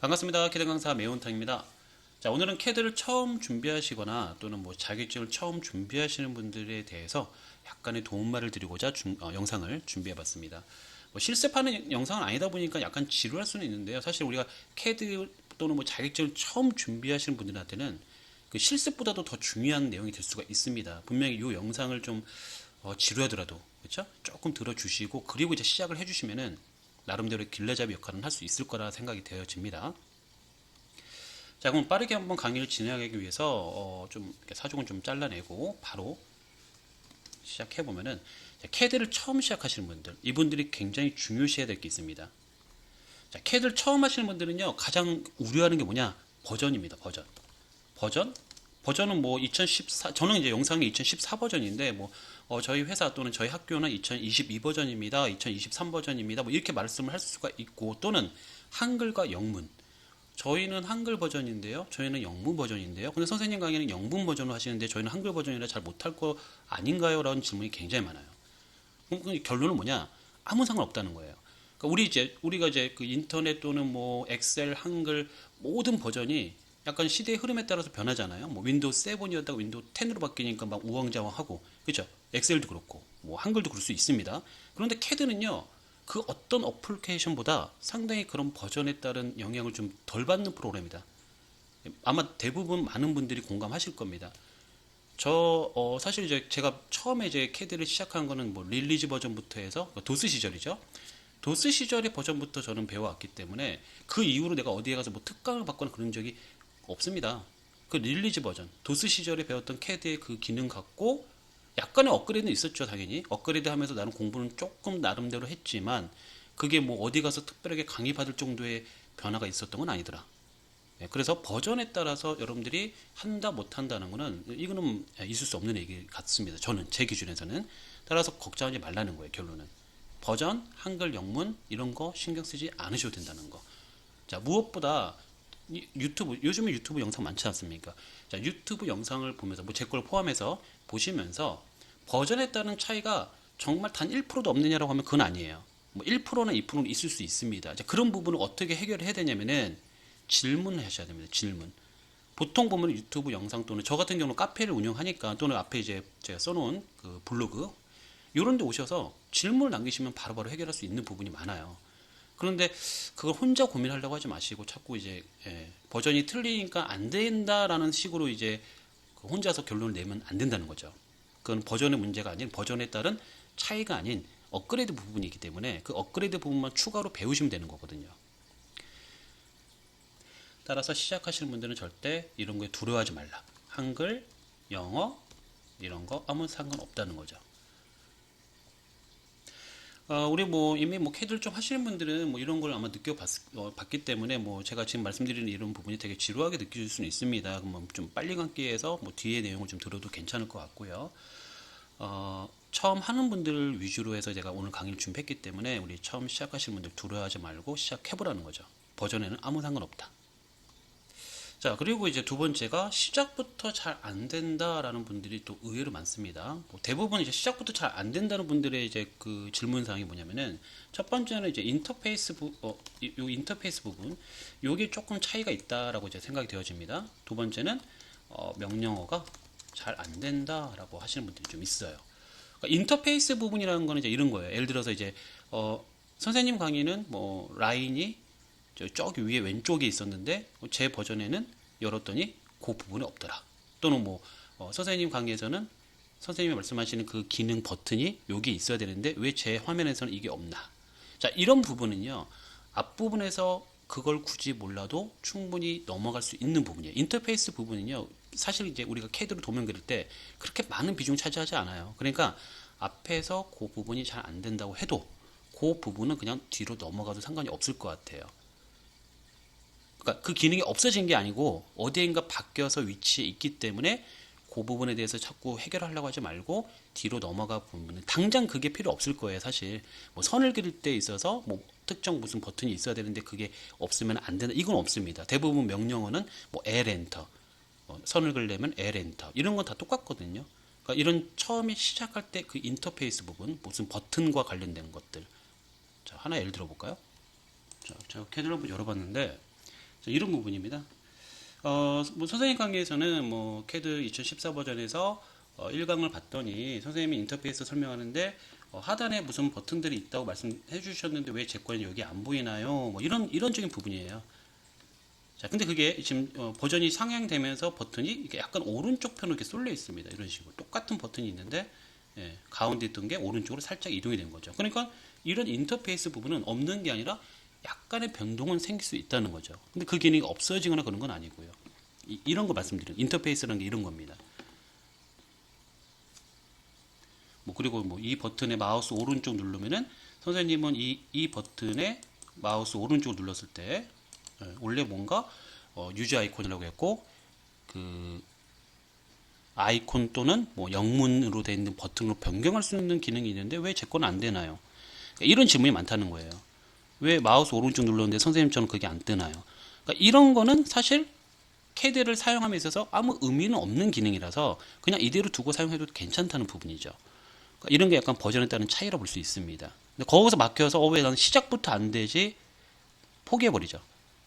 반갑습니다. 캐드 강사 매운탕입니다. 자, 오늘은 캐드를 처음 준비하시거나 또는 뭐 자격증을 처음 준비하시는 분들에 대해서 약간의 도움말을 드리고자 영상을 준비해 봤습니다. 뭐 실습하는 영상은 아니다 보니까 약간 지루할 수는 있는데요. 사실 우리가 캐드 또는 뭐 자격증을 처음 준비하시는 분들한테는 그 실습보다도 더 중요한 내용이 될 수가 있습니다. 분명히 이 영상을 좀 지루하더라도 그렇죠? 조금 들어주시고 그리고 이제 시작을 해주시면은 나름대로 길라잡이 역할은 할 수 있을 거라 생각이 되어집니다. 자, 그럼 빠르게 한번 강의를 진행하기 위해서 좀 이렇게 사족은 좀 잘라내고 바로 시작해 보면은 캐드를 처음 시작하시는 분들, 이분들이 굉장히 중요시해야 될 게 있습니다. 자, 캐드를 처음 하시는 분들은요, 가장 우려하는 게 뭐냐? 버전입니다. 버전? 버전은 뭐 2014, 저는 이제 영상이 2014 버전인데 뭐 저희 회사 또는 저희 학교는 2022 버전입니다. 2023 버전입니다. 뭐 이렇게 말씀을 할 수가 있고 또는 한글과 영문. 저희는 한글 버전인데요. 저희는 영문 버전인데요. 근데 선생님 강의는 영문 버전으로 하시는데 저희는 한글 버전이라 잘 못할 거 아닌가요? 라는 질문이 굉장히 많아요. 그럼 결론은 뭐냐? 아무 상관없다는 거예요. 그러니까 우리가 이제 그 인터넷 또는 뭐 엑셀, 한글 모든 버전이 약간 시대의 흐름에 따라서 변하잖아요. 뭐 윈도우 7이었다가 윈도우 10으로 바뀌니까 막 우왕좌왕하고, 그렇죠? 엑셀도 그렇고, 뭐 한글도 그럴 수 있습니다. 그런데 캐드는요, 그 어떤 어플리케이션보다 상당히 그런 버전에 따른 영향을 좀 덜 받는 프로그램이다. 아마 대부분 많은 분들이 공감하실 겁니다. 사실 이제 제가 처음에 이제 캐드를 시작한 거는 뭐 릴리즈 버전부터 해서 도스 시절이죠. 도스 시절의 버전부터 저는 배워왔기 때문에 그 이후로 내가 어디에 가서 뭐 특강을 받거나 그런 적이 없습니다. 그 릴리즈 버전, 도스 시절에 배웠던 캐드의 그 기능 갖고 약간의 업그레이드는 있었죠, 당연히. 업그레이드 하면서 나는 공부는 조금 나름대로 했지만 그게 뭐 어디 가서 특별하게 강의 받을 정도의 변화가 있었던 건 아니더라. 네, 그래서 버전에 따라서 여러분들이 한다 못한다는 거는 이거는 있을 수 없는 얘기 같습니다. 저는 제 기준에서는. 따라서 걱정하지 말라는 거예요, 결론은. 버전, 한글, 영문 이런 거 신경 쓰지 않으셔도 된다는 거. 자, 무엇보다 유튜브, 요즘에 유튜브 영상 많지 않습니까? 자, 유튜브 영상을 보면서 뭐 제 걸 포함해서 보시면서 버전에 따른 차이가 정말 단 1%도 없느냐라고 하면 그건 아니에요. 뭐 1%나 2%는 있을 수 있습니다. 자, 그런 부분을 어떻게 해결해야 되냐면은 질문을 하셔야 됩니다. 질문. 보통 보면 유튜브 영상 또는 저 같은 경우는 카페를 운영하니까 또는 앞에 이제 제가 써놓은 그 블로그 이런 데 오셔서 질문을 남기시면 바로바로 해결할 수 있는 부분이 많아요. 그런데 그걸 혼자 고민하려고 하지 마시고 자꾸 이제 버전이 틀리니까 안 된다라는 식으로 이제 혼자서 결론을 내면 안 된다는 거죠. 그건 버전의 문제가 아닌 버전에 따른 차이가 아닌 업그레이드 부분이기 때문에 그 업그레이드 부분만 추가로 배우시면 되는 거거든요. 따라서 시작하시는 분들은 절대 이런 거에 두려워하지 말라. 한글, 영어 이런 거 아무 상관없다는 거죠. 우리 뭐 이미 뭐 캐드를 좀 하시는 분들은 뭐 이런 걸 아마 봤기 때문에 뭐 제가 지금 말씀드리는 이런 부분이 되게 지루하게 느껴질 수는 있습니다. 그럼 좀 빨리 감기해서 뭐 뒤에 내용을 좀 들어도 괜찮을 것 같고요. 처음 하는 분들 위주로 해서 제가 오늘 강의를 준비했기 때문에 우리 처음 시작하시는 분들 두려워하지 말고 시작해보라는 거죠. 버전에는 아무 상관없다. 자, 그리고 이제 두 번째가 시작부터 잘 안 된다라는 분들이 또 의외로 많습니다. 뭐 대부분 이제 시작부터 잘 안 된다는 분들의 이제 그 질문사항이 뭐냐면은 첫 번째는 이제 요 인터페이스 부분, 요게 조금 차이가 있다라고 이제 생각이 되어집니다. 두 번째는 명령어가 잘 안 된다라고 하시는 분들이 좀 있어요. 그러니까 인터페이스 부분이라는 거는 이제 이런 거예요. 예를 들어서 이제 선생님 강의는 뭐 라인이 저기 위에 왼쪽에 있었는데 제 버전에는 열었더니 그 부분이 없더라. 또는 뭐 선생님 강의에서는 선생님이 말씀하시는 그 기능 버튼이 여기 있어야 되는데 왜 제 화면에서는 이게 없나. 자, 이런 부분은요, 앞부분에서 그걸 굳이 몰라도 충분히 넘어갈 수 있는 부분이에요. 인터페이스 부분은요, 사실 이제 우리가 캐드로 도면 그릴 때 그렇게 많은 비중 차지하지 않아요. 그러니까 앞에서 그 부분이 잘 안 된다고 해도 그 부분은 그냥 뒤로 넘어가도 상관이 없을 것 같아요. 그러니까 그 기능이 없어진 게 아니고 어디엔가 바뀌어서 위치에 있기 때문에 그 부분에 대해서 자꾸 해결하려고 하지 말고 뒤로 넘어가 보면 당장 그게 필요 없을 거예요. 사실 뭐 선을 그릴 때 있어서 뭐 특정 무슨 버튼이 있어야 되는데 그게 없으면 안 된다, 이건 없습니다. 대부분 명령어는 뭐 L 엔터, 선을 그리려면 L 엔터, 이런 건 다 똑같거든요. 그러니까 이런 처음에 시작할 때 그 인터페이스 부분, 무슨 버튼과 관련된 것들, 자, 하나 예를 들어 볼까요? 자, 제가 캐드를 한번 열어봤는데 자, 이런 부분입니다. 뭐 선생님 강의에서는 뭐 CAD 2014 버전에서 1강을 봤더니 선생님이 인터페이스 설명하는데 하단에 무슨 버튼들이 있다고 말씀해 주셨는데 왜 제 거는 여기 안 보이나요? 뭐 이런적인 부분이에요. 자, 근데 그게 지금 버전이 상향되면서 버튼이 이렇게 약간 오른쪽 편으로 이렇게 쏠려 있습니다. 이런 식으로 똑같은 버튼이 있는데 가운데 있던 게 오른쪽으로 살짝 이동이 된 거죠. 그러니까 이런 인터페이스 부분은 없는 게 아니라 약간의 변동은 생길 수 있다는 거죠. 근데 그 기능이 없어지거나 그런 건 아니고요. 이런 거 말씀드려요. 인터페이스라는 게 이런 겁니다. 뭐 그리고 뭐 이 버튼에 마우스 오른쪽 누르면은 선생님은 이 버튼에 마우스 오른쪽 눌렀을 때 원래 뭔가 유지 아이콘이라고 했고 그 아이콘 또는 뭐 영문으로 되어 있는 버튼으로 변경할 수 있는 기능이 있는데 왜 제 거는 안 되나요? 이런 질문이 많다는 거예요. 왜 마우스 오른쪽 눌렀는데 선생님처럼 그게 안 뜨나요? 그러니까 이런 거는 사실 CAD를 사용함에 있어서 아무 의미는 없는 기능이라서 그냥 이대로 두고 사용해도 괜찮다는 부분이죠. 그러니까 이런 게 약간 버전에 따른 차이라 볼 수 있습니다. 근데 거기서 막혀서 왜 나는 시작부터 안 되지? 포기해버리죠.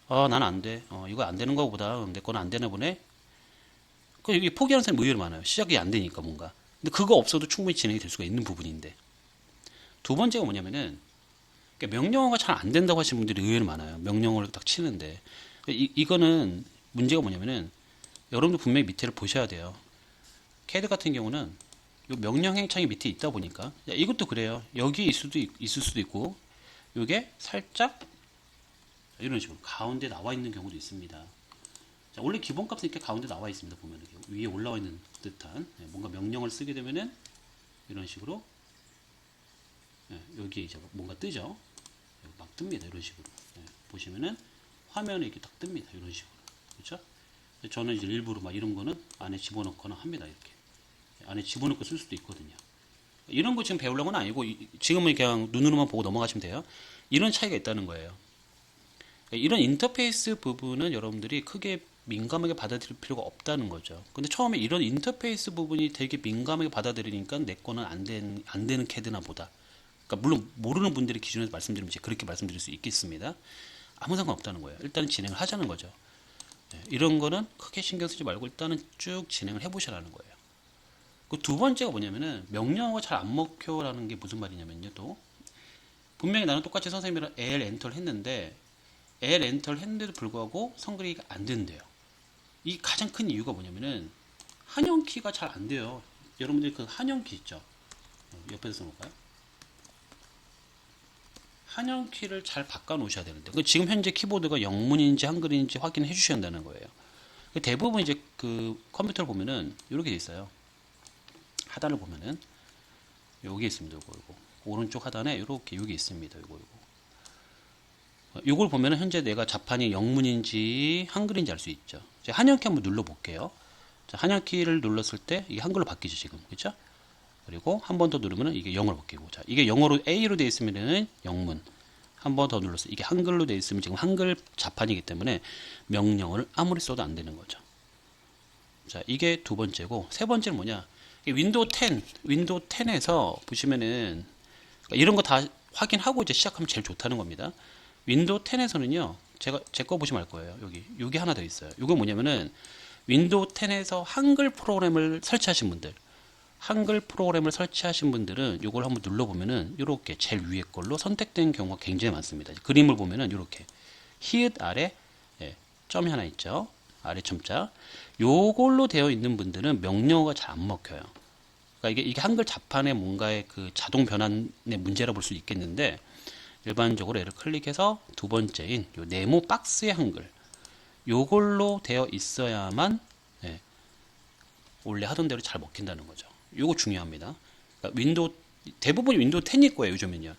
나는 안 돼. 이거 안 되는 거보다 내 거는 안 되나 보네. 그 이게 포기하는 사람이 의외로 많아요. 시작이 안 되니까 뭔가. 근데 그거 없어도 충분히 진행이 될 수가 있는 부분인데. 두 번째가 뭐냐면은 명령어가 잘 안 된다고 하시는 분들이 의외로 많아요. 명령어를 딱 치는데 이거는 문제가 뭐냐면은 여러분들 분명히 밑에를 보셔야 돼요. CAD 같은 경우는 요 명령 행창이 밑에 있다 보니까 이것도 그래요. 여기 있을 수도 있고 이게 살짝 이런 식으로 가운데 나와 있는 경우도 있습니다. 자, 원래 기본값은 이렇게 가운데 나와 있습니다. 보면 위에 올라와 있는 듯한 뭔가 명령을 쓰게 되면은 이런 식으로 여기에 이제 뭔가 뜨죠. 막 뜹니다. 이런 식으로 보시면은 화면에 이렇게 딱 뜹니다. 이런 식으로 그렇죠? 저는 이제 일부러 막 이런 거는 안에 집어넣거나 합니다. 이렇게 안에 집어넣고 쓸 수도 있거든요. 이런 거 지금 배우려는 건 아니고 지금은 그냥 눈으로만 보고 넘어가시면 돼요. 이런 차이가 있다는 거예요. 이런 인터페이스 부분은 여러분들이 크게 민감하게 받아들일 필요가 없다는 거죠. 근데 처음에 이런 인터페이스 부분이 되게 민감하게 받아들이니까 내 거는 안 되는 CAD나 보다. 그러니까 물론 모르는 분들의 기준에서 말씀드리면 그렇게 말씀드릴 수 있겠습니다. 아무 상관없다는 거예요. 일단은 진행을 하자는 거죠. 이런 거는 크게 신경 쓰지 말고 일단은 쭉 진행을 해보시라는 거예요. 그 두 번째가 뭐냐면은 명령어가 잘 안 먹혀라는 게 무슨 말이냐면요. 또 분명히 나는 똑같이 선생님이랑 L 엔터를 했는데 L 엔터를 했는데도 불구하고 선그리기가 안 된대요. 이 가장 큰 이유가 뭐냐면은 한영키가 잘 안 돼요. 여러분들이 그 한영키 있죠? 옆에서 써놓을까요? 한영키를 잘 바꿔 놓으셔야 되는데 지금 현재 키보드가 영문인지 한글인지 확인해 주셔야 한다는 거예요. 대부분 이제 그 컴퓨터를 보면은 이렇게 돼 있어요. 하단을 보면은 여기 있습니다. 이거 오른쪽 하단에 이렇게 여기 있습니다. 이걸 보면은 현재 내가 자판이 영문인지 한글인지 알 수 있죠. 한영키 한번 눌러 볼게요. 한영키를 눌렀을 때 이게 한글로 바뀌죠 지금, 그렇죠? 그리고 한 번 더 누르면은 이게 영어로 바뀌고, 자 이게 영어로 A로 되어 있으면은 영문, 한 번 더 눌렀어요. 이게 한글로 되어 있으면 지금 한글 자판이기 때문에 명령어를 아무리 써도 안 되는 거죠. 자 이게 두 번째고, 세 번째는 뭐냐? 윈도우 10에서 보시면은 이런 거 다 확인하고 이제 시작하면 제일 좋다는 겁니다. 윈도우 10에서는요, 제 거 보시면 알 거예요. 여기 하나 더 있어요. 이거 뭐냐면은 윈도우 10에서 한글 프로그램을 설치하신 분들, 이걸 한번 눌러보면은 이렇게 제일 위에 걸로 선택된 경우가 굉장히 많습니다. 그림을 보면은 이렇게 히읗 아래 점이 하나 있죠. 아래 첨자. 요걸로 되어 있는 분들은 명령어가 잘 안 먹혀요. 그러니까 이게 한글 자판의 뭔가의 그 자동 변환의 문제라 볼 수 있겠는데, 일반적으로 얘를 클릭해서 두 번째인 요 네모 박스의 한글, 요걸로 되어 있어야만 원래 하던 대로 잘 먹힌다는 거죠. 요거 중요합니다. 그러니까 대부분 윈도우 10일 거예요, 요즘은요.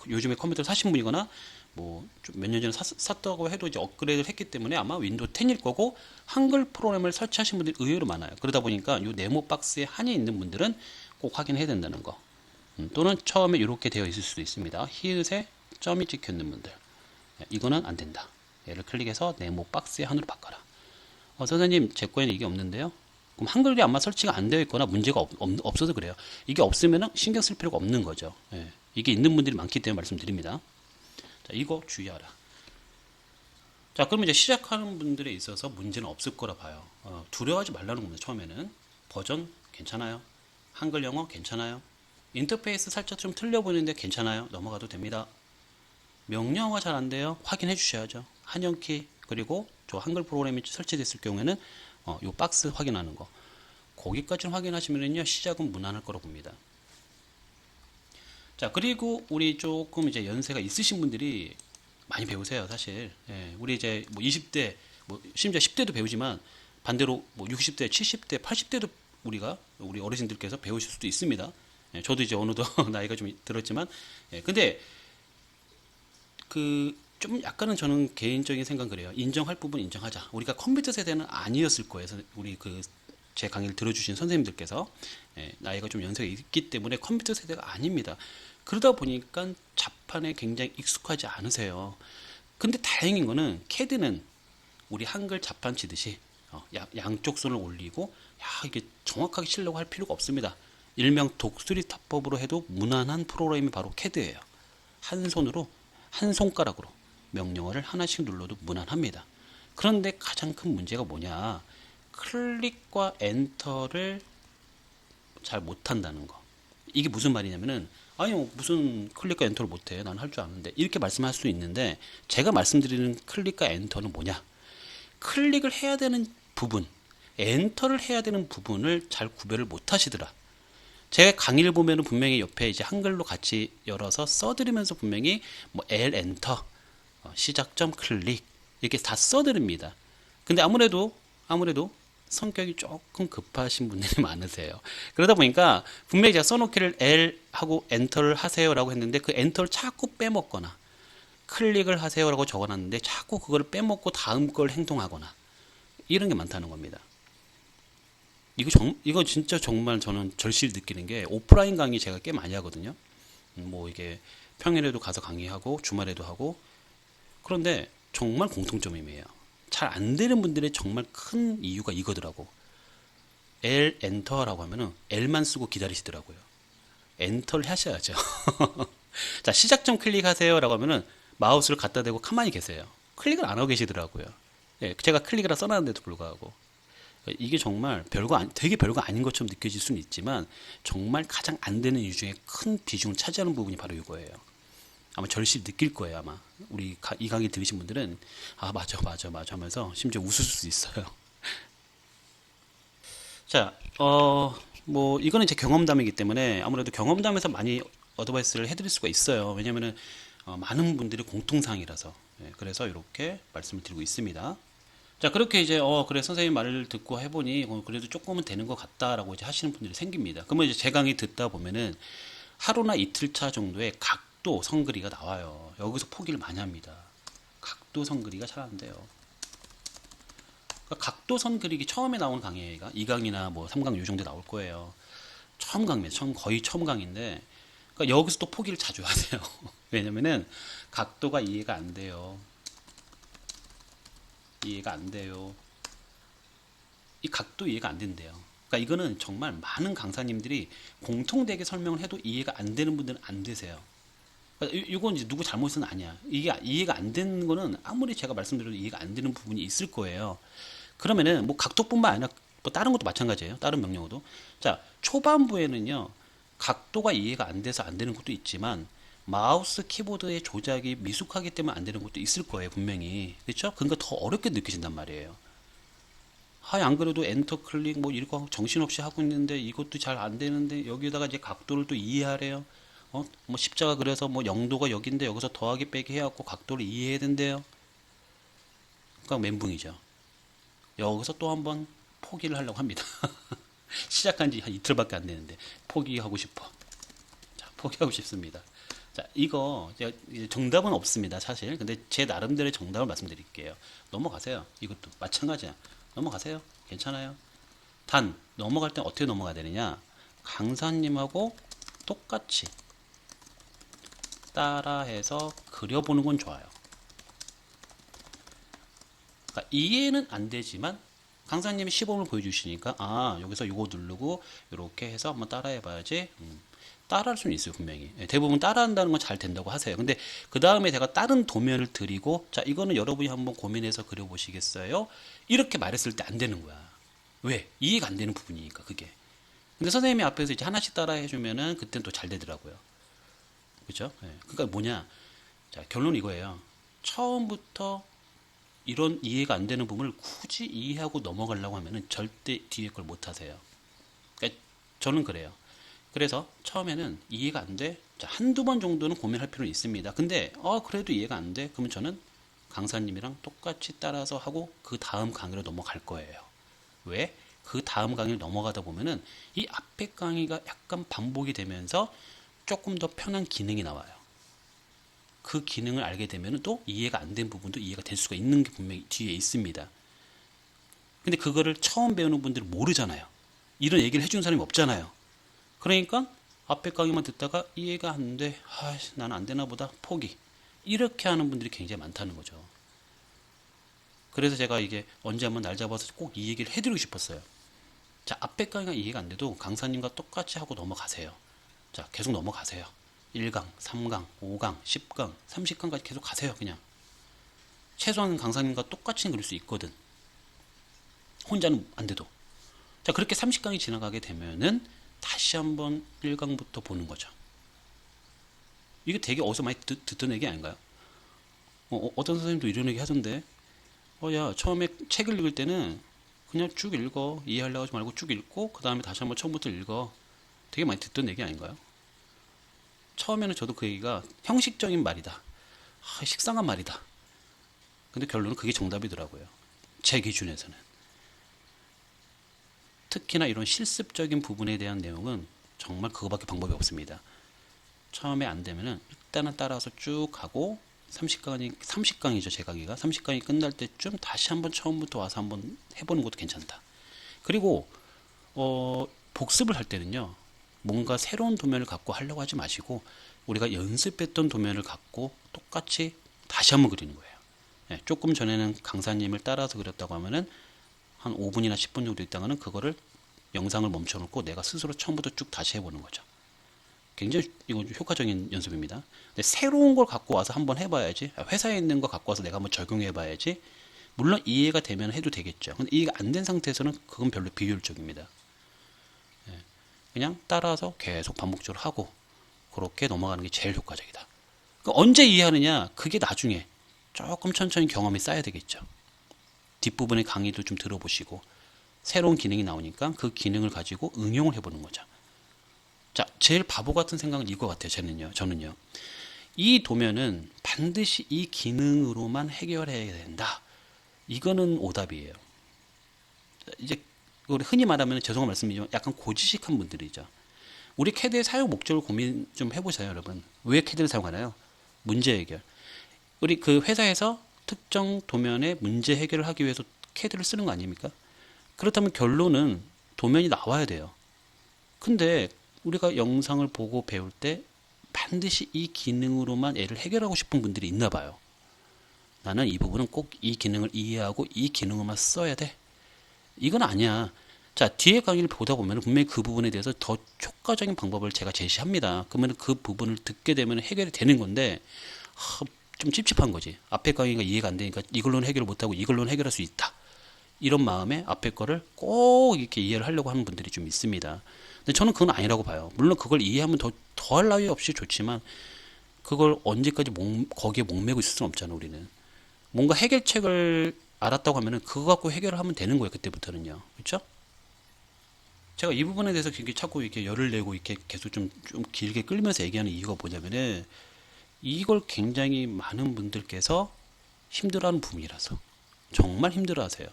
요즘에 컴퓨터 사신 분이거나 뭐 몇 년 전에 샀다고 해도 이제 업그레이드를 했기 때문에 아마 윈도우 10일 거고, 한글 프로그램을 설치하신 분들이 의외로 많아요. 그러다 보니까 요 네모 박스에 한이 있는 분들은 꼭 확인해야 된다는 거. 또는 처음에 이렇게 되어 있을 수도 있습니다. 히읗에 점이 찍혀 있는 분들, 이거는 안 된다. 얘를 클릭해서 네모 박스의 한으로 바꿔라. 선생님 제 거에는 이게 없는데요. 그럼 한글이 아마 설치가 안 되어 있거나 문제가 없어서 그래요. 이게 없으면 신경 쓸 필요가 없는 거죠. 이게 있는 분들이 많기 때문에 말씀드립니다. 자, 이거 주의하라. 자, 그러면 이제 시작하는 분들에 있어서 문제는 없을 거라 봐요. 두려워하지 말라는 겁니다. 처음에는 버전 괜찮아요. 한글 영어 괜찮아요. 인터페이스 살짝 좀 틀려 보이는데 괜찮아요. 넘어가도 됩니다. 명령어가 잘 안 돼요. 확인해 주셔야죠. 한영키 그리고 저 한글 프로그램이 설치됐을 경우에는 요 박스 확인하는 거. 거기까지 확인하시면은요 시작은 무난할 거라고 봅니다. 자, 그리고 우리 조금 이제 연세가 있으신 분들이 많이 배우세요, 사실. 예, 우리 이제 뭐 20대, 뭐 심지어 10대도 배우지만 반대로 뭐 60대, 70대, 80대도 우리 어르신들께서 배우실 수도 있습니다. 예, 저도 이제 어느덧 나이가 좀 들었지만, 예, 근데 그 좀 약간은 저는 개인적인 생각 그래요. 인정할 부분 인정하자. 우리가 컴퓨터 세대는 아니었을 거예요. 우리 그 제 강의를 들어주신 선생님들께서 나이가 좀 연세가 있기 때문에 컴퓨터 세대가 아닙니다. 그러다 보니까 자판에 굉장히 익숙하지 않으세요. 근데 다행인 거는 캐드는 우리 한글 자판 치듯이 양쪽 손을 올리고 이게 정확하게 치려고 할 필요가 없습니다. 일명 독수리 타법으로 해도 무난한 프로그램이 바로 캐드예요. 한 손으로 한 손가락으로 명령어를 하나씩 눌러도 무난합니다. 그런데 가장 큰 문제가 뭐냐? 클릭과 엔터를 잘 못한다는 거. 이게 무슨 말이냐면은 아니 무슨 클릭과 엔터를 못해? 난 할 줄 아는데 이렇게 말씀할 수 있는데 제가 말씀드리는 클릭과 엔터는 뭐냐? 클릭을 해야 되는 부분, 엔터를 해야 되는 부분을 잘 구별을 못 하시더라. 제가 강의를 보면은 분명히 옆에 이제 한글로 같이 열어서 써드리면서 분명히 뭐 L 엔터, 시작점 클릭 이렇게 다 써드립니다. 근데 아무래도 성격이 조금 급하신 분들이 많으세요. 그러다 보니까 분명히 제가 써놓기를 L 하고 엔터를 하세요라고 했는데 그 엔터를 자꾸 빼먹거나 클릭을 하세요라고 적어놨는데 자꾸 그걸 빼먹고 다음 걸 행동하거나 이런 게 많다는 겁니다. 이거 진짜 정말 저는 절실히 느끼는 게 오프라인 강의 제가 꽤 많이 하거든요. 뭐 이게 평일에도 가서 강의하고 주말에도 하고 그런데 정말 공통점이에요. 잘 안 되는 분들의 정말 큰 이유가 이거더라고. L 엔터라고 하면은 L만 쓰고 기다리시더라고요. 엔터를 하셔야죠. 자, 시작점 클릭하세요라고 하면은 마우스를 갖다 대고 가만히 계세요. 클릭을 안 하고 계시더라고요. 예, 제가 클릭을 써놨는데도 불구하고 이게 정말 되게 별거 아닌 것처럼 느껴질 수는 있지만 정말 가장 안 되는 이유 중에 큰 비중을 차지하는 부분이 바로 이거예요. 아마 절실히 느낄 거예요. 아마 이 강의 들으신 분들은 맞아 하면서 심지어 웃을 수 있어요. 자, 뭐 이거는 제 경험담이기 때문에 아무래도 경험담에서 많이 어드바이스를 해드릴 수가 있어요. 왜냐면은 많은 분들이 공통사항이라서. 그래서 이렇게 말씀을 드리고 있습니다. 자, 그렇게 이제 그래 선생님 말을 듣고 해보니 그래도 조금은 되는 것 같다라고 이제 하시는 분들이 생깁니다. 그러면 이제 제 강의 듣다 보면은 하루나 이틀 차 정도의 각도 성그리가 나와요. 여기서 포기를 많이 합니다. 각도 성그리가 잘 안 돼요. 그러니까 각도선 그리기 처음에 나온 강의가 2강이나 뭐 3강 요 정도 나올 거예요. 처음 강의입니다. 거의 처음 강의인데 그러니까 여기서 또 포기를 자주 하세요. 왜냐면은 각도가 이해가 안 돼요. 이해가 안 돼요. 이 각도 이해가 안 된대요. 그러니까 이거는 정말 많은 강사님들이 공통되게 설명을 해도 이해가 안 되는 분들은 안 되세요. 그러니까 이건 이제 누구 잘못은 아니야. 이게 이해가 안 되는 거는 아무리 제가 말씀드려도 이해가 안 되는 부분이 있을 거예요. 그러면은 뭐 각도뿐만 아니라 뭐 다른 것도 마찬가지예요. 다른 명령어도. 자, 초반부에는요. 각도가 이해가 안 돼서 안 되는 것도 있지만 마우스 키보드의 조작이 미숙하기 때문에 안 되는 것도 있을 거예요. 분명히. 그렇죠? 그러니까 더 어렵게 느끼신단 말이에요. 안 그래도 엔터 클릭 뭐 이거 정신없이 하고 있는데 이것도 잘 안 되는데 여기다가 이제 각도를 또 이해하래요. 뭐 십자가 그래서 뭐 0도가 여긴데 여기서 더하기 빼기 해갖고 각도를 이해해야 된대요. 그러니까 멘붕이죠. 여기서 또 한번 포기를 하려고 합니다. 시작한 지 한 이틀밖에 안 되는데 포기하고 싶어. 자, 포기하고 싶습니다. 자, 이거 정답은 없습니다, 사실. 근데 제 나름대로의 정답을 말씀드릴게요. 넘어가세요. 이것도 마찬가지야. 넘어가세요. 괜찮아요. 단 넘어갈 땐 어떻게 넘어가야 되느냐? 강사님하고 똑같이 따라해서 그려보는 건 좋아요. 그러니까 이해는 안 되지만 강사님이 시범을 보여주시니까 여기서 이거 누르고 이렇게 해서 한번 따라해 봐야지. 따라할 수는 있어요, 분명히. 예, 대부분 따라한다는 건 잘 된다고 하세요. 근데 그 다음에 제가 다른 도면을 드리고, 자, 이거는 여러분이 한번 고민해서 그려보시겠어요? 이렇게 말했을 때 안 되는 거야. 왜? 이해가 안 되는 부분이니까, 그게. 근데 선생님이 앞에서 이제 하나씩 따라 해주면은 그때는 또 잘 되더라고요. 그죠? 예. 그러니까 뭐냐. 자, 결론은 이거예요. 처음부터 이런 이해가 안 되는 부분을 굳이 이해하고 넘어가려고 하면은 절대 뒤에 걸 못 하세요. 그러니까 저는 그래요. 그래서 처음에는 이해가 안 돼. 자, 한두 번 정도는 고민할 필요는 있습니다. 근데 그래도 이해가 안 돼. 그러면 저는 강사님이랑 똑같이 따라서 하고 그 다음 강의로 넘어갈 거예요. 왜? 그 다음 강의를 넘어가다 보면은 이 앞에 강의가 약간 반복이 되면서 조금 더 편한 기능이 나와요. 그 기능을 알게 되면 또 이해가 안 된 부분도 이해가 될 수가 있는 게 분명히 뒤에 있습니다. 근데 그거를 처음 배우는 분들은 모르잖아요. 이런 얘기를 해주는 사람이 없잖아요. 그러니까 앞에 강의만 듣다가 이해가 안 돼. 나는 안 되나 보다. 포기. 이렇게 하는 분들이 굉장히 많다는 거죠. 그래서 제가 이게 언제 한번 날 잡아서 꼭 이 얘기를 해드리고 싶었어요. 자, 앞에 강의가 이해가 안 돼도 강사님과 똑같이 하고 넘어가세요. 자, 계속 넘어가세요. 1강, 3강, 5강, 10강, 30강까지 계속 가세요. 그냥. 최소한 강사님과 똑같이 그릴 수 있거든. 혼자는 안 돼도. 자, 그렇게 30강이 지나가게 되면은 다시 한번 1강부터 보는 거죠. 이게 되게 어디서 많이 듣던 얘기 아닌가요? 어떤 선생님도 이런 얘기 하던데, 야, 처음에 책을 읽을 때는 그냥 쭉 읽어. 이해하려고 하지 말고 쭉 읽고, 그 다음에 다시 한번 처음부터 읽어. 되게 많이 듣던 얘기 아닌가요? 처음에는 저도 그 얘기가 형식적인 말이다. 식상한 말이다. 근데 결론은 그게 정답이더라고요. 제 기준에서는. 특히나 이런 실습적인 부분에 대한 내용은 정말 그거밖에 방법이 없습니다. 처음에 안 되면은 일단은 따라서 쭉 가고 30강이죠, 제 강의가. 30강이 끝날 때쯤 다시 한번 처음부터 와서 한번 해보는 것도 괜찮다. 그리고 복습을 할 때는요, 뭔가 새로운 도면을 갖고 하려고 하지 마시고 우리가 연습했던 도면을 갖고 똑같이 다시 한번 그리는 거예요. 네, 조금 전에는 강사님을 따라서 그렸다고 하면은 한 5분이나 10분 정도 있다가는 그거를 영상을 멈춰놓고 내가 스스로 처음부터 쭉 다시 해보는 거죠. 굉장히 이건 효과적인 연습입니다. 근데 새로운 걸 갖고 와서 한번 해봐야지. 회사에 있는 거 갖고 와서 내가 한번 적용해봐야지. 물론 이해가 되면 해도 되겠죠. 근데 이해가 안 된 상태에서는 그건 별로 비효율적입니다. 그냥 따라서 계속 반복적으로 하고 그렇게 넘어가는 게 제일 효과적이다. 그러니까 언제 이해하느냐? 그게 나중에 조금 천천히 경험이 쌓여야 되겠죠. 뒷부분의 강의도 좀 들어보시고 새로운 기능이 나오니까 그 기능을 가지고 응용을 해보는 거죠. 자, 제일 바보 같은 생각은 이거 같아요. 저는요. 이 도면은 반드시 이 기능으로만 해결해야 된다. 이거는 오답이에요. 이제 우리 흔히 말하면 죄송한 말씀이지만 약간 고지식한 분들이죠. 우리 캐드의 사용 목적을 고민 좀 해보세요, 여러분. 왜 캐드를 사용하나요? 문제 해결. 우리 그 회사에서 특정 도면의 문제 해결을 하기 위해서 캐드를 쓰는 거 아닙니까? 그렇다면 결론은 도면이 나와야 돼요. 근데 우리가 영상을 보고 배울 때 반드시 이 기능으로만 얘를 해결하고 싶은 분들이 있나 봐요. 나는 이 부분은 꼭 이 기능을 이해하고 이 기능으로만 써야 돼. 이건 아니야. 자, 뒤에 강의를 보다 보면 분명히 그 부분에 대해서 더 효과적인 방법을 제가 제시합니다. 그러면 그 부분을 듣게 되면 해결이 되는 건데 좀 찝찝한 거지. 앞에 강의가 이해가 안 되니까 이걸로는 해결을 못하고 이걸로는 해결할 수 있다. 이런 마음에 앞에 거를 꼭 이렇게 이해를 하려고 하는 분들이 좀 있습니다. 근데 저는 그건 아니라고 봐요. 물론 그걸 이해하면 더할 나위 없이 좋지만 그걸 언제까지 거기에 목매고 있을 수는 없잖아, 우리는. 뭔가 해결책을 알았다고 하면은 그거 갖고 해결을 하면 되는 거예요, 그때부터는요. 그렇죠? 제가 이 부분에 대해서 굉장히 자꾸 이렇게 열을 내고 이렇게 계속 좀 길게 끌면서 얘기하는 이유가 뭐냐면은 이걸 굉장히 많은 분들께서 힘들어하는 부분이라서 정말 힘들어하세요.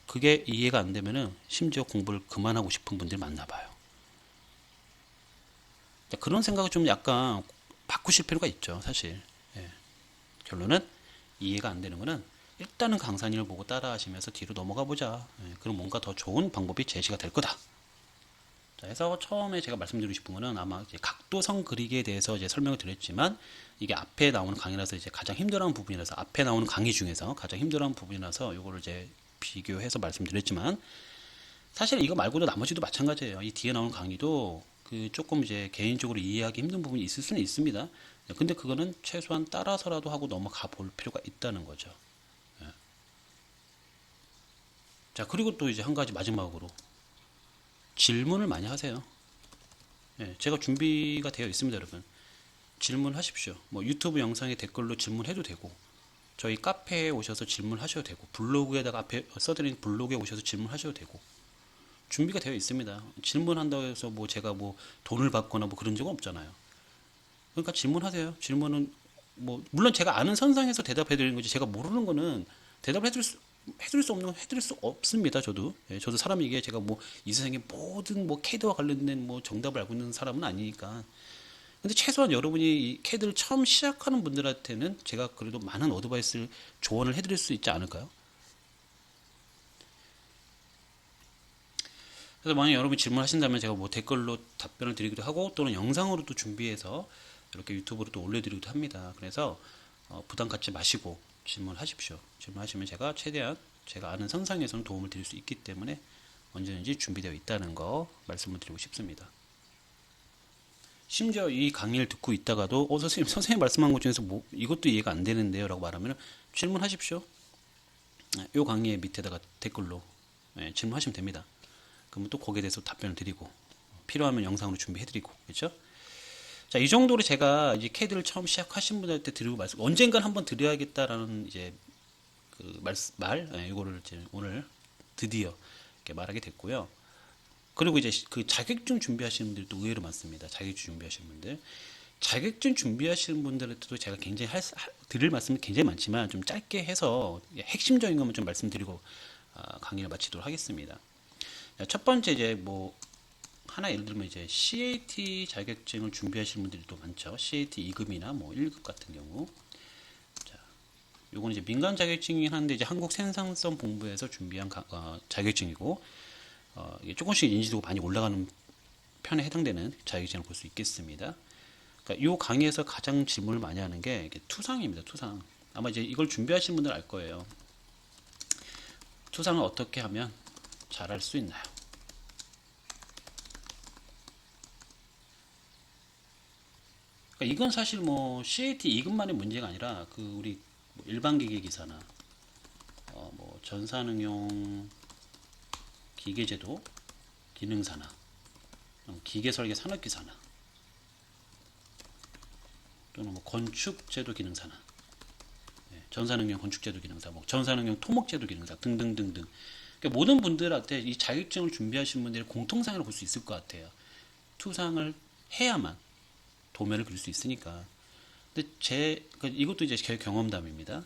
그게 이해가 안 되면은 심지어 공부를 그만하고 싶은 분들이 많나 봐요. 그런 생각을 좀 약간 바꾸실 필요가 있죠, 사실. 예. 결론은 이해가 안 되는 거는 일단은 강사님을 보고 따라 하시면서 뒤로 넘어가 보자. 예. 그럼 뭔가 더 좋은 방법이 제시가 될 거다. 자, 그래서 처음에 제가 말씀드리고 싶은 거는 아마 이제 각도선 그리기에 대해서 이제 설명을 드렸지만 이게 앞에 나오는 강의라서 이제 가장 힘들어하는 부분이라서 앞에 나오는 강의 중에서 가장 힘들어하는 부분이라서 이거를 이제 비교해서 말씀드렸지만 사실 이거 말고도 나머지도 마찬가지예요. 이 뒤에 나오는 강의도 그 조금 이제 개인적으로 이해하기 힘든 부분이 있을 수는 있습니다. 근데 그거는 최소한 따라서라도 하고 넘어가 볼 필요가 있다는 거죠. 예. 자, 그리고 또 이제 한 가지 마지막으로 질문을 많이 하세요. 예, 제가 준비가 되어 있습니다, 여러분. 질문하십시오. 뭐 유튜브 영상에 댓글로 질문해도 되고, 저희 카페에 오셔서 질문하셔도 되고, 블로그에다가 앞에 써드린 블로그에 오셔서 질문하셔도 되고, 준비가 되어 있습니다. 질문한다고 해서 뭐 제가 뭐 돈을 받거나 뭐 그런 적은 없잖아요. 그러니까 질문하세요. 질문은 뭐 물론 제가 아는 선상에서 대답해 드리는 거지, 제가 모르는 거는 대답을 해드릴 수 없는 건 해드릴 수 없습니다. 저도. 예, 저도 사람이기에 제가 뭐 이 세상의 모든 뭐 캐드와 관련된 뭐 정답을 알고 있는 사람은 아니니까. 근데 최소한 여러분이 이 캐드를 처음 시작하는 분들한테는 제가 그래도 많은 어드바이스를, 조언을 해드릴 수 있지 않을까요? 그래서 만약 여러분이 질문하신다면 제가 뭐 댓글로 답변을 드리기도 하고, 또는 영상으로도 준비해서 이렇게 유튜브로 또 올려드리기도 합니다. 그래서 부담 갖지 마시고 질문하십시오. 질문하시면 제가 최대한 제가 아는 선상에서는 도움을 드릴 수 있기 때문에 언제든지 준비되어 있다는 거 말씀을 드리고 싶습니다. 심지어 이 강의를 듣고 있다가도 선생님 말씀한 것 중에서 뭐 이것도 이해가 안 되는데요 라고 말하면 질문하십시오. 이 강의의 밑에다가 댓글로 질문하시면 됩니다. 그러면 또 거기에 대해서 답변을 드리고, 필요하면 영상으로 준비해드리고, 그렇죠? 자, 이 정도로 제가 이제 캐드를 처음 시작하신 분들한테 드리고 말씀, 언젠간 한번 드려야겠다라는 이제 그 이거를 이제 오늘 드디어 이렇게 말하게 됐고요. 그리고 이제 그 자격증 준비하시는 분들도 의외로 많습니다. 자격증 준비하시는 분들. 자격증 준비하시는 분들한테도 제가 굉장히 드릴 말씀이 굉장히 많지만 좀 짧게 해서 핵심적인 것만 좀 말씀드리고 강의를 마치도록 하겠습니다. 첫 번째 이제 뭐 하나 예를 들면 이제 CAT 자격증을 준비하시는 분들이 또 많죠. CAT 2급이나 뭐 1급 같은 경우. 자, 요건 이제 민간 자격증이긴 한데 이제 한국생산성본부에서 준비한 자격증이고, 이게 조금씩 인지도가 많이 올라가는 편에 해당되는 자격증을 볼 수 있겠습니다. 그러니까 이 강의에서 가장 질문을 많이 하는 게 이게 투상입니다. 투상. 아마 이제 이걸 준비하시는 분들 알 거예요. 투상을 어떻게 하면 잘할 수 있나요? 그러니까 이건 사실 뭐 CAT 2급만의 문제가 아니라 그 우리 뭐 일반 기계 기사나 뭐 전산응용 기계제도 기능사나 기계설계 산업기사나 또는 뭐 건축제도 기능사나 전산응용 건축제도 기능사, 뭐 전산응용 토목제도 기능사 등등등등. 그러니까 모든 분들한테 이 자격증을 준비하시는 분들의 공통상을 볼 수 있을 것 같아요. 투상을 해야만 도면을 그릴 수 있으니까. 근데 이것도 이제 제 경험담입니다.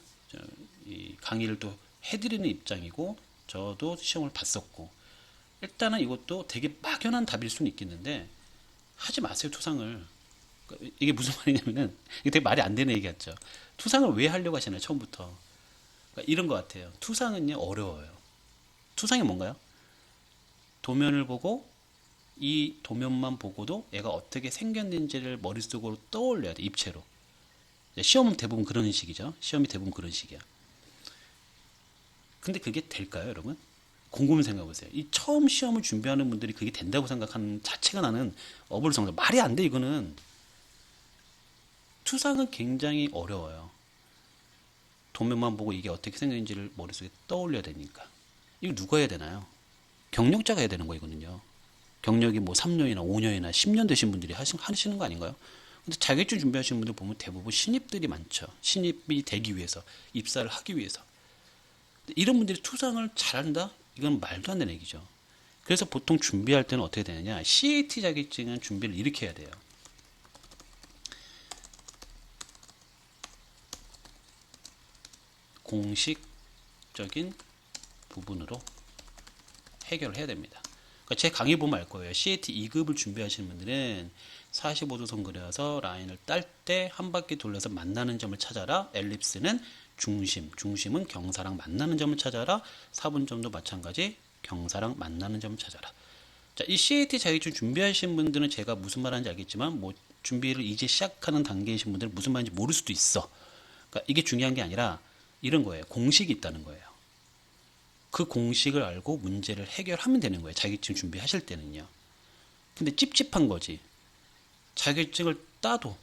이 강의를 또 해드리는 입장이고, 저도 시험을 봤었고, 일단은 이것도 되게 막연한 답일 수는 있겠는데 하지 마세요, 투상을. 이게 무슨 말이냐면은, 이게 되게 말이 안 되는 얘기 같죠. 투상을 왜 하려고 하시나요, 처음부터? 그러니까 이런 것 같아요. 투상은요, 어려워요. 투상이 뭔가요? 도면을 보고 이 도면만 보고도 얘가 어떻게 생겼는지를 머릿속으로 떠올려야 돼, 입체로. 시험은 대부분 그런 식이죠. 시험이 대부분 그런 식이야. 근데 그게 될까요, 여러분? 곰곰이 생각해 보세요. 이 처음 시험을 준비하는 분들이 그게 된다고 생각하는 자체가 나는 어불성설. 말이 안 돼, 이거는. 투상은 굉장히 어려워요. 도면만 보고 이게 어떻게 생겼는지를 머릿속에 떠올려야 되니까. 이거 누가 해야 되나요? 경력자가 해야 되는 거거든요. 경력이 뭐 3년이나 5년이나 10년 되신 분들이 하시는 거 아닌가요? 근데 자격증 준비하시는 분들 보면 대부분 신입들이 많죠. 신입이 되기 위해서, 입사를 하기 위해서. 이런 분들이 투상을 잘한다? 이건 말도 안 되는 얘기죠. 그래서 보통 준비할 때는 어떻게 되느냐, CAT 자격증은 준비를 이렇게 해야 돼요. 공식적인 부분으로 해결을 해야 됩니다. 그러니까 제 강의 보면 알 거예요. CAT 2급을 준비하시는 분들은 45도선 그려서 라인을 딸 때 한 바퀴 돌려서 만나는 점을 찾아라. 엘립스는 중심은 경사랑 만나는 점을 찾아라. 사분점도 마찬가지, 경사랑 만나는 점을 찾아라. 자, 이 CAT 자격증 준비하시는 분들은 제가 무슨 말하는지 알겠지만, 뭐 준비를 이제 시작하는 단계이신 분들은 무슨 말인지 모를 수도 있어. 그러니까 이게 중요한 게 아니라 이런 거예요. 공식이 있다는 거예요. 그 공식을 알고 문제를 해결하면 되는 거예요. 자격증 준비하실 때는요. 근데 찝찝한 거지. 자격증을 따도,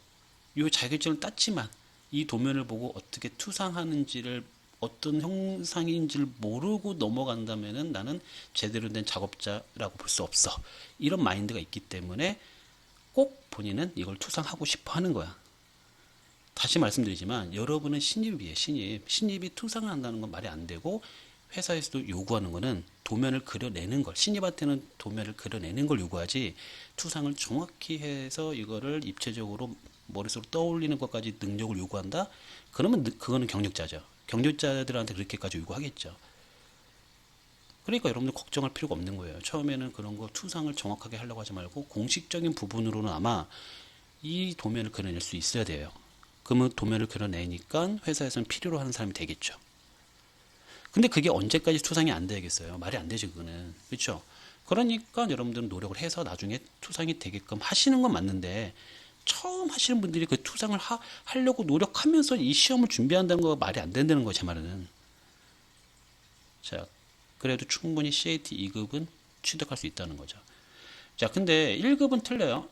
요 자격증을 땄지만 이 도면을 보고 어떻게 투상하는지를, 어떤 형상인지를 모르고 넘어간다면은 나는 제대로 된 작업자라고 볼 수 없어. 이런 마인드가 있기 때문에 꼭 본인은 이걸 투상하고 싶어 하는 거야. 다시 말씀드리지만 여러분은 신입이에요. 신입이 투상을 한다는 건 말이 안 되고, 회사에서도 요구하는 거는 도면을 그려내는 걸, 신입한테는 도면을 그려내는 걸 요구하지, 투상을 정확히 해서 이거를 입체적으로 머릿속으로 떠올리는 것까지 능력을 요구한다? 그러면 그거는 경력자죠. 경력자들한테 그렇게까지 요구하겠죠. 그러니까 여러분들 걱정할 필요가 없는 거예요. 처음에는 그런 거 투상을 정확하게 하려고 하지 말고 공식적인 부분으로는 아마 이 도면을 그려낼 수 있어야 돼요. 그러면 도면을 그려내니까 회사에서는 필요로 하는 사람이 되겠죠. 근데 그게 언제까지 투상이 안 되겠어요? 말이 안 되죠, 그거는. 그렇죠? 그러니까 여러분들은 노력을 해서 나중에 투상이 되게끔 하시는 건 맞는데, 처음 하시는 분들이 그 투상을 하려고 노력하면서 이 시험을 준비한다는 거 말이 안 된다는 거예요, 제 말은. 자, 그래도 충분히 CAT 2급은 취득할 수 있다는 거죠. 자, 근데 1급은 틀려요.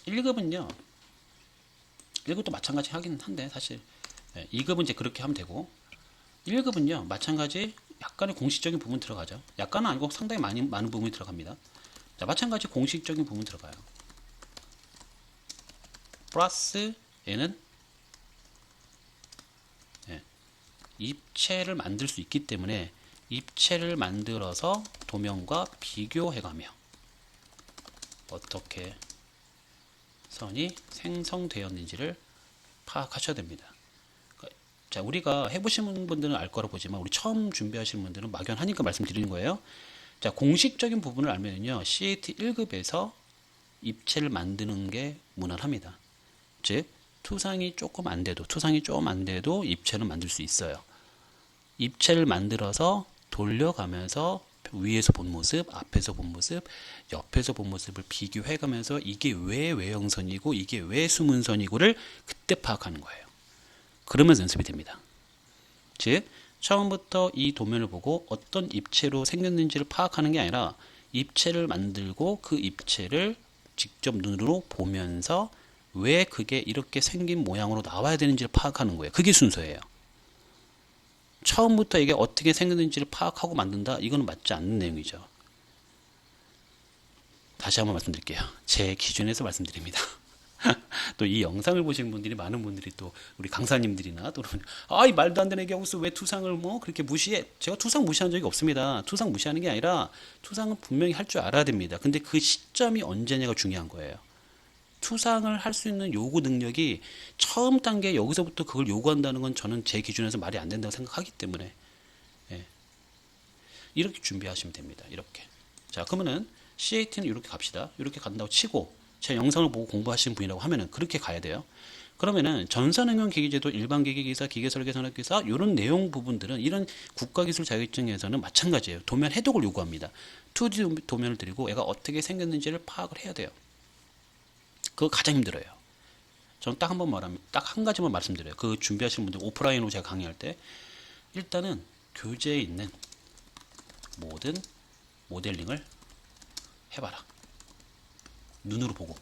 1급은요, 1급도 마찬가지 하긴 한데, 사실. 2급은 이제 그렇게 하면 되고, 1급은요, 마찬가지 약간의 공식적인 부분 들어가죠. 약간은 아니고 상당히 많은 부분이 들어갑니다. 자, 마찬가지 공식적인 부분 들어가요. 플러스 얘는 입체를 만들 수 있기 때문에 입체를 만들어서 도면과 비교해가며 어떻게 선이 생성되었는지를 파악하셔야 됩니다. 자, 우리가 해보신 분들은 알 거라 보지만 우리 처음 준비하시는 분들은 막연하니까 말씀드리는 거예요. 자, 공식적인 부분을 알면요, CAT 1급에서 입체를 만드는 게 무난합니다. 즉, 투상이 조금 안 돼도 입체는 만들 수 있어요. 입체를 만들어서 돌려가면서 위에서 본 모습, 앞에서 본 모습, 옆에서 본 모습을 비교해가면서 이게 왜 외형선이고 이게 왜 수문선이고를 그때 파악하는 거예요. 그러면서 연습이 됩니다. 즉, 처음부터 이 도면을 보고 어떤 입체로 생겼는지를 파악하는 게 아니라 입체를 만들고 그 입체를 직접 눈으로 보면서 왜 그게 이렇게 생긴 모양으로 나와야 되는지를 파악하는 거예요. 그게 순서예요. 처음부터 이게 어떻게 생겼는지를 파악하고 만든다? 이거는 맞지 않는 내용이죠. 다시 한번 말씀드릴게요. 제 기준에서 말씀드립니다. 또 이 영상을 보시는 분들이, 많은 분들이 또 우리 강사님들이나 또는 이 말도 안 되는 얘기하고 있어, 왜 투상을 뭐 그렇게 무시해? 제가 투상 무시한 적이 없습니다. 투상 무시하는 게 아니라 투상은 분명히 할 줄 알아야 됩니다. 근데 그 시점이 언제냐가 중요한 거예요. 투상을 할 수 있는 요구 능력이 처음 단계 여기서부터 그걸 요구한다는 건 저는 제 기준에서 말이 안 된다고 생각하기 때문에 이렇게 준비하시면 됩니다. 이렇게. 자, 그러면은 CAT는 이렇게 갑시다. 이렇게 간다고 치고 제 영상을 보고 공부하시는 분이라고 하면은 그렇게 가야 돼요. 그러면은 전산응용기기제도, 일반기기기사, 기계설계산업기사 이런 내용 부분들은 이런 국가기술 자격증에서는 마찬가지예요. 도면 해독을 요구합니다. 2D 도면을 드리고 얘가 어떻게 생겼는지를 파악을 해야 돼요. 그거 가장 힘들어요. 저는 딱 한 가지만 말씀드려요. 그 준비하시는 분들 오프라인으로 제가 강의할 때 일단은 교재에 있는 모든 모델링을 해봐라. 눈으로 보고.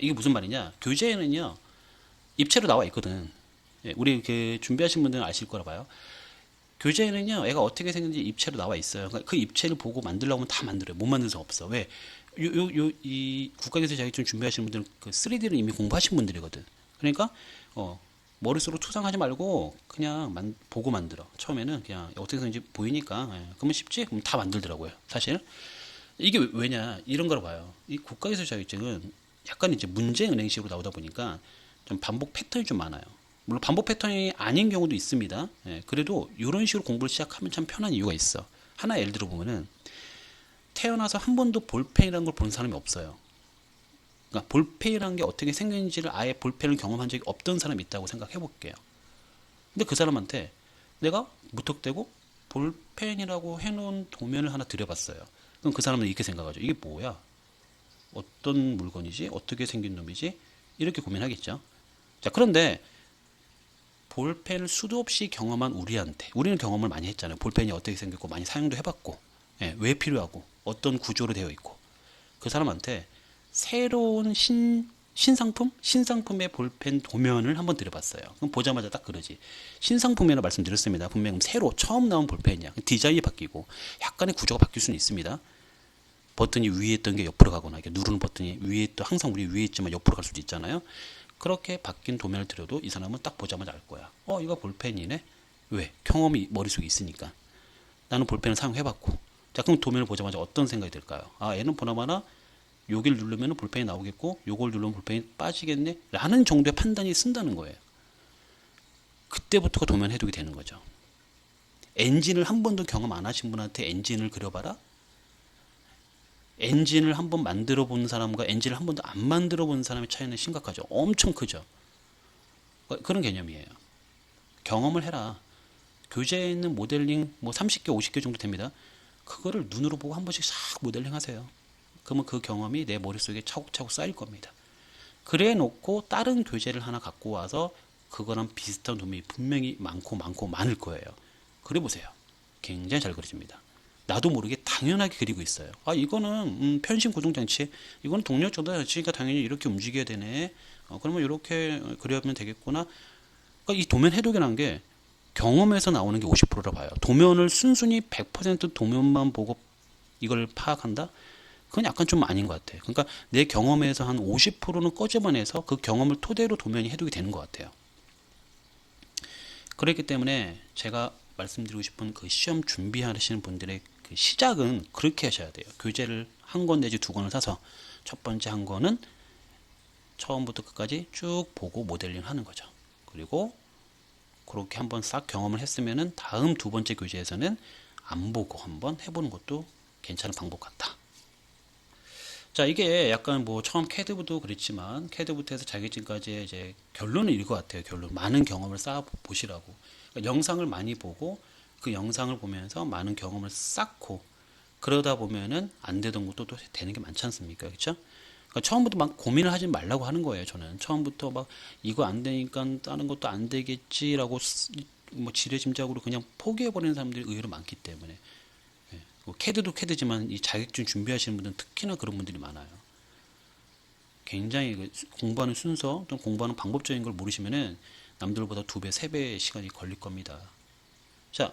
이게 무슨 말이냐? 교재에는요, 입체로 나와 있거든. 우리 그 준비하신 분들은 아실 거라 봐요. 교재에는요, 애가 어떻게 생겼는지 입체로 나와 있어요. 그러니까 그 입체를 보고 만들려고 하면 다 만들어요. 못 만들 수 없어. 왜? 이 국가기술 자격증 준비하시는 분들은 그 3D를 이미 공부하신 분들이거든. 그러니까, 머릿속으로 투상하지 말고 그냥 보고 만들어. 처음에는 그냥 어떻게 생겼는지 보이니까. 그러면 쉽지? 그럼 다 만들더라고요. 사실. 이게 왜냐? 이런 걸 봐요. 이 국가기술 자격증은 약간 이제 문제 은행식으로 나오다 보니까 좀 반복 패턴이 좀 많아요. 물론 반복 패턴이 아닌 경우도 있습니다. 그래도 이런 식으로 공부를 시작하면 참 편한 이유가 있어. 하나 예를 들어 보면은 태어나서 한 번도 볼펜이라는 걸 본 사람이 없어요. 그러니까 볼펜이라는 게 어떻게 생겼는지를 아예 볼펜을 경험한 적이 없던 사람이 있다고 생각해 볼게요. 근데 그 사람한테 내가 무턱대고 볼펜이라고 해놓은 도면을 하나 들여봤어요. 그럼 그 사람은 이렇게 생각하죠. 이게 뭐야? 어떤 물건이지? 어떻게 생긴 놈이지? 이렇게 고민하겠죠. 자, 그런데 볼펜을 수도 없이 경험한 우리는 경험을 많이 했잖아요. 볼펜이 어떻게 생겼고 많이 사용도 해봤고, 왜 필요하고 어떤 구조로 되어 있고, 그 사람한테 새로운 신상품의 볼펜 도면을 한번 드려봤어요. 그럼 보자마자 딱 그러지. 신상품이라고 말씀드렸습니다. 분명히 새로 처음 나온 볼펜이야. 디자인이 바뀌고 약간의 구조가 바뀔 수는 있습니다. 버튼이 위에 있던 게 옆으로 가거나 이렇게 누르는 버튼이 위에 또 항상 우리 위에 있지만 옆으로 갈 수도 있잖아요. 그렇게 바뀐 도면을 드려도 이 사람은 딱 보자마자 알 거야. 이거 볼펜이네. 왜? 경험이 머릿속에 있으니까. 나는 볼펜을 사용해봤고. 자, 그럼 도면을 보자마자 어떤 생각이 들까요? 얘는 보나마나 여기를 누르면 볼펜이 나오겠고 요걸 누르면 볼펜이 빠지겠네 라는 정도의 판단이 쓴다는 거예요. 그때부터가 도면 해독이 되는 거죠. 엔진을 한 번도 경험 안 하신 분한테 엔진을 그려봐라. 엔진을 한 번 만들어 본 사람과 엔진을 한 번도 안 만들어 본 사람의 차이는 심각하죠. 엄청 크죠. 그런 개념이에요. 경험을 해라. 교재에 있는 모델링 30개 50개 정도 됩니다. 그거를 눈으로 보고 한 번씩 싹 모델링 하세요. 그러면 그 경험이 내 머릿속에 차곡차곡 쌓일 겁니다. 그래 놓고 다른 교재를 하나 갖고 와서 그거랑 비슷한 도면이 분명히 많을 거예요. 그래 보세요. 굉장히 잘 그려집니다. 나도 모르게 당연하게 그리고 있어요. 이거는 편심 고정장치, 이거는 동력 조달 장치니까 당연히 이렇게 움직여야 되네. 그러면 이렇게 그려면 되겠구나. 그러니까 이 도면 해독이라는 게 경험에서 나오는 게 50%라 봐요. 도면을 순순히 100% 도면만 보고 이걸 파악한다? 그건 약간 좀 아닌 것 같아요. 그러니까 내 경험에서 한 50%는 꺼집어내서 그 경험을 토대로 도면이 해독이 되는 것 같아요. 그렇기 때문에 제가 말씀드리고 싶은 그 시험 준비하시는 분들의 그 시작은 그렇게 하셔야 돼요. 교재를 한 권 내지 두 권을 사서 첫 번째 한 권은 처음부터 끝까지 쭉 보고 모델링 하는 거죠. 그리고 그렇게 한번 싹 경험을 했으면은 다음 두 번째 교재에서는 안 보고 한번 해보는 것도 괜찮은 방법 같다. 자, 이게 약간 처음 캐드부도 그랬지만 캐드부터 해서 자격증까지 이제 결론은 이거 같아요. 결론 많은 경험을 쌓아 보시라고. 그러니까 영상을 많이 보고 그 영상을 보면서 많은 경험을 쌓고 그러다 보면은 안 되던 것도 또 되는 게 많지 않습니까? 그렇죠? 그러니까 처음부터 막 고민을 하지 말라고 하는 거예요. 저는 처음부터 막 이거 안 되니까 다른 것도 안 되겠지라고 지레짐작으로 그냥 포기해 버리는 사람들이 의외로 많기 때문에. 캐드도 캐드지만 이 자격증 준비하시는 분들은 특히나 그런 분들이 많아요. 굉장히 공부하는 순서 또는 공부하는 방법적인 걸 모르시면은 남들보다 2배, 3배의 시간이 걸릴 겁니다. 자,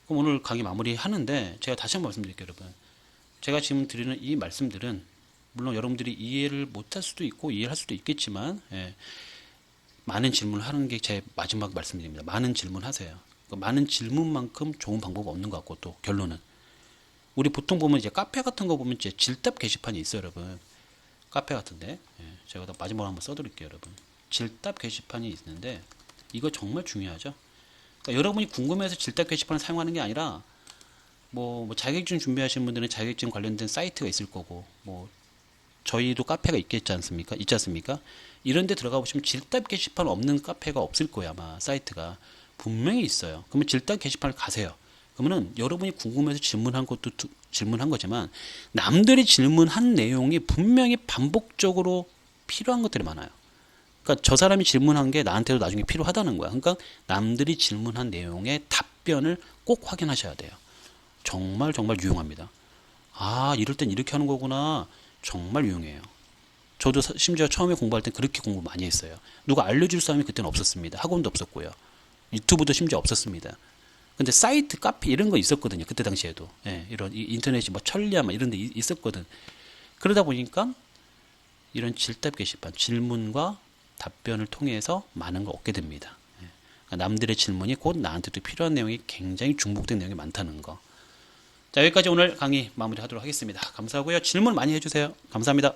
그럼 오늘 강의 마무리 하는데 제가 다시 한번 말씀드릴게요, 여러분. 제가 지금 드리는 이 말씀들은 물론 여러분들이 이해를 못할 수도 있고 이해할 수도 있겠지만 많은 질문을 하는 게 제 마지막 말씀드립니다. 많은 질문하세요. 많은 질문만큼 좋은 방법은 없는 것 같고 또 결론은 우리 보통 보면 이제 카페 같은 거 보면 이제 질답 게시판이 있어요, 여러분. 카페 같은데 제가 마지막으로 한번 써드릴게요, 여러분. 질답 게시판이 있는데 이거 정말 중요하죠. 그러니까 여러분이 궁금해서 질답 게시판을 사용하는 게 아니라 자격증 준비하시는 분들은 자격증 관련된 사이트가 있을 거고 저희도 카페가 있지 않습니까? 이런 데 들어가 보시면 질답 게시판 없는 카페가 없을 거예요, 아마 사이트가. 분명히 있어요. 그러면 질답 게시판을 가세요. 그러면은 여러분이 궁금해서 질문한 것도 질문한 거지만 남들이 질문한 내용이 분명히 반복적으로 필요한 것들이 많아요. 그러니까 저 사람이 질문한 게 나한테도 나중에 필요하다는 거야. 그러니까 남들이 질문한 내용의 답변을 꼭 확인하셔야 돼요. 정말 유용합니다. 이럴 땐 이렇게 하는 거구나. 정말 유용해요. 저도 심지어 처음에 공부할 땐 그렇게 공부 많이 했어요. 누가 알려줄 사람이 그때는 없었습니다. 학원도 없었고요. 유튜브도 심지어 없었습니다. 근데 사이트, 카페 이런 거 있었거든요. 그때 당시에도. 이런 인터넷이 천리야 이런 데 있었거든. 그러다 보니까 이런 질답 게시판, 질문과 답변을 통해서 많은 걸 얻게 됩니다. 그러니까 남들의 질문이 곧 나한테도 필요한 내용이 굉장히 중복된 내용이 많다는 거. 자, 여기까지 오늘 강의 마무리하도록 하겠습니다. 감사하고요. 질문 많이 해주세요. 감사합니다.